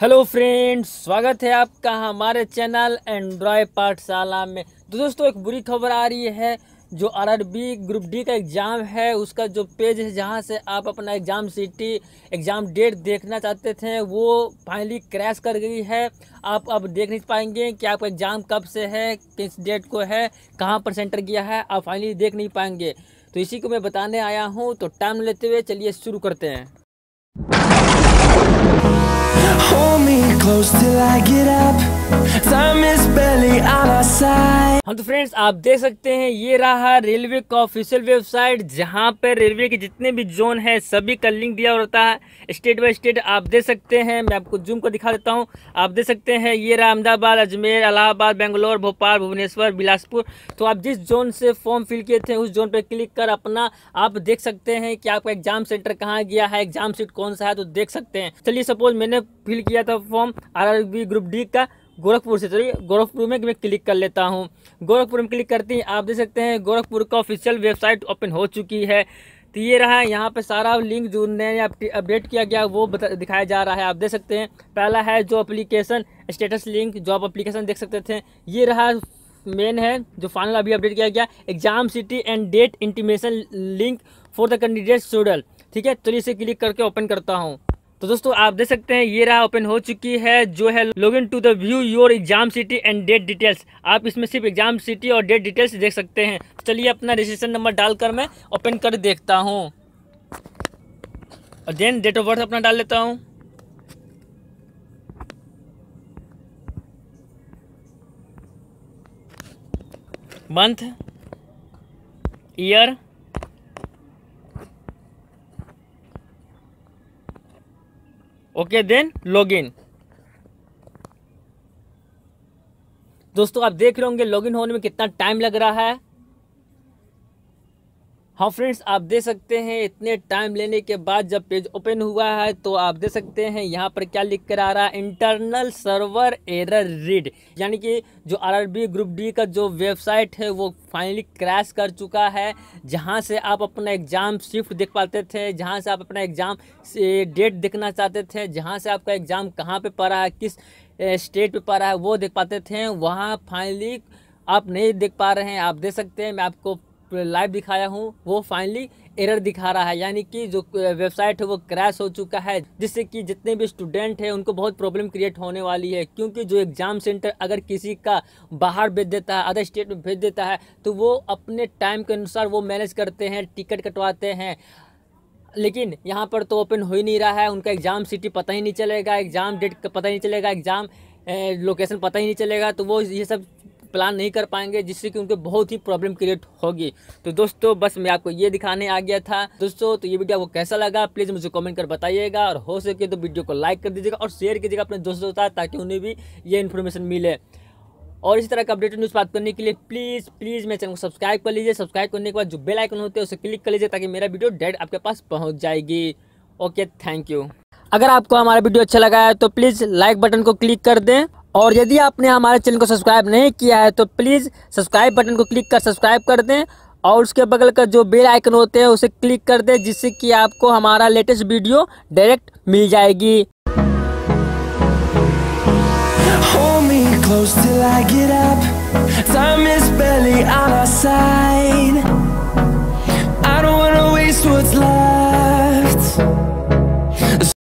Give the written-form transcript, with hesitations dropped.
Hello friends, स्वागत है आपका हमारे चैनल एंड्रॉयड पाठशाला में। तो दोस्तों, एक बुरी खबर आ रही है। जो आरआरबी ग्रुप डी का एग्ज़ाम है, उसका जो पेज है जहां से आप अपना एग्ज़ाम सिटी एग्ज़ाम डेट देखना चाहते थे, वो फाइनली क्रैश कर गई है। आप अब देख नहीं पाएंगे कि आपका एग्ज़ाम कब से है, किस डेट को है, कहां पर सेंटर गया है, आप फाइनली देख नहीं पाएंगे। तो इसी को मैं बताने आया हूं। तो टाइम लेते हुए चलिए शुरू करते हैं। Hold me close till I get up. Time is barely on our side. हाँ, तो फ्रेंड्स, आप देख सकते हैं ये रहा रेलवे का ऑफिशियल वेबसाइट, जहां पर रेलवे के जितने भी जोन है सभी का लिंक दिया होता है स्टेट बाय स्टेट। आप देख सकते हैं, मैं आपको जूम को दिखा देता हूं। आप देख सकते हैं ये रहा अहमदाबाद, अजमेर, इलाहाबाद, बेंगलोर, भोपाल, भुवनेश्वर, बिलासपुर। तो आप जिस जोन से फॉर्म फिल किए थे उस जोन पर क्लिक कर अपना आप देख सकते हैं कि आपका एग्जाम सेंटर कहाँ गया है, एग्जाम सीट कौन सा है, तो देख सकते हैं। चलिए, सपोज मैंने फिल किया था फॉर्म आरआरबी ग्रुप डी का गोरखपुर से। चलिए गोरखपुर में मैं क्लिक कर लेता हूं। गोरखपुर में क्लिक करते ही आप देख सकते हैं गोरखपुर का ऑफिशियल वेबसाइट ओपन हो चुकी है। तो ये रहा, यहाँ पे सारा लिंक जो नए अपडेट किया गया वो दिखाया जा रहा है। आप देख सकते हैं पहला है जो एप्लीकेशन स्टेटस लिंक, जो आप एप्लीकेशन देख सकते थे। ये रहा मेन है जो फाइनल अभी अपडेट किया गया, exam city and date intimation link for the candidate schedule. ठीक है, चलिए इसे क्लिक करके ओपन करता हूँ। तो दोस्तों, आप देख सकते हैं ये रहा ओपन हो चुकी है, जो है login to the view your exam city and date details. आप इसमें सिर्फ एग्जाम सिटी और डेट डिटेल्स देख सकते हैं। चलिए अपना रजिस्ट्रेशन नंबर डालकर मैं ओपन कर देखता हूं और देन डेट ऑफ बर्थ अपना डाल लेता हूं। Month, year, okay, then login. दोस्तों, आप देख रहे होंगे लॉगिन होने में कितना टाइम लग रहा है। हाँ फ्रेंड्स, आप देख सकते हैं इतने टाइम लेने के बाद जब पेज ओपन हुआ है तो आप देख सकते हैं यहाँ पर क्या लिख कर आ रहा है, इंटरनल सर्वर एरर रीड। यानी कि जो आरआरबी ग्रुप डी का जो वेबसाइट है वो फाइनली क्रैश कर चुका है। जहाँ से आप अपना एग्ज़ाम शिफ्ट देख पाते थे, जहाँ से आप अपना एग्ज़ाम से डेट देखना चाहते थे, जहाँ से आपका एग्ज़ाम कहाँ पे पड़ा है, किस स्टेट पे पड़ा है, वो देख पाते थे, वहाँ फाइनली आप नहीं देख पा रहे हैं। आप देख सकते हैं मैं आपको लाइव दिखाया हूँ, वो फाइनली एरर दिखा रहा है। यानी कि जो वेबसाइट है वो क्रैश हो चुका है, जिससे कि जितने भी स्टूडेंट हैं उनको बहुत प्रॉब्लम क्रिएट होने वाली है। क्योंकि जो एग्ज़ाम सेंटर अगर किसी का बाहर भेज देता है, अदर स्टेट में भेज देता है, तो वो अपने टाइम के अनुसार वो मैनेज करते हैं, टिकट कटवाते हैं। लेकिन यहाँ पर तो ओपन हो ही नहीं रहा है। उनका एग्ज़ाम सिटी पता ही नहीं चलेगा, एग्ज़ाम डेट का पता ही नहीं चलेगा, एग्ज़ाम लोकेशन पता ही नहीं चलेगा। तो वो ये सब प्लान नहीं कर पाएंगे, जिससे कि उनको बहुत ही प्रॉब्लम क्रिएट होगी। तो दोस्तों, बस मैं आपको ये दिखाने आ गया था। दोस्तों, तो ये वीडियो आपको कैसा लगा प्लीज़ मुझे कमेंट कर बताइएगा, और हो सके तो वीडियो को लाइक कर दीजिएगा और शेयर कीजिएगा अपने दोस्तों के साथ, ताकि उन्हें भी ये इन्फॉर्मेशन मिले। और इसी तरह का अपडेटेड न्यूज़ प्राप्त करने के लिए प्लीज़ मेरे चैनल को सब्सक्राइब कर लीजिए। सब्सक्राइब करने के बाद जो बेल आइकन होते हैं उसे क्लिक कर लीजिए, ताकि मेरा वीडियो डायरेक्ट आपके पास पहुँच जाएगी। Okay, thank you. अगर आपको हमारा वीडियो अच्छा लगा है तो प्लीज़ लाइक बटन को क्लिक कर दें, और यदि आपने हमारे चैनल को सब्सक्राइब नहीं किया है तो प्लीज़ सब्सक्राइब बटन को क्लिक कर सब्सक्राइब कर दें, और उसके बगल का जो बेल आइकन होते हैं उसे क्लिक कर दें, जिससे कि आपको हमारा लेटेस्ट वीडियो डायरेक्ट मिल जाएगी। Hold me close till I get up. Time is barely on our side. I don't wanna waste what's left.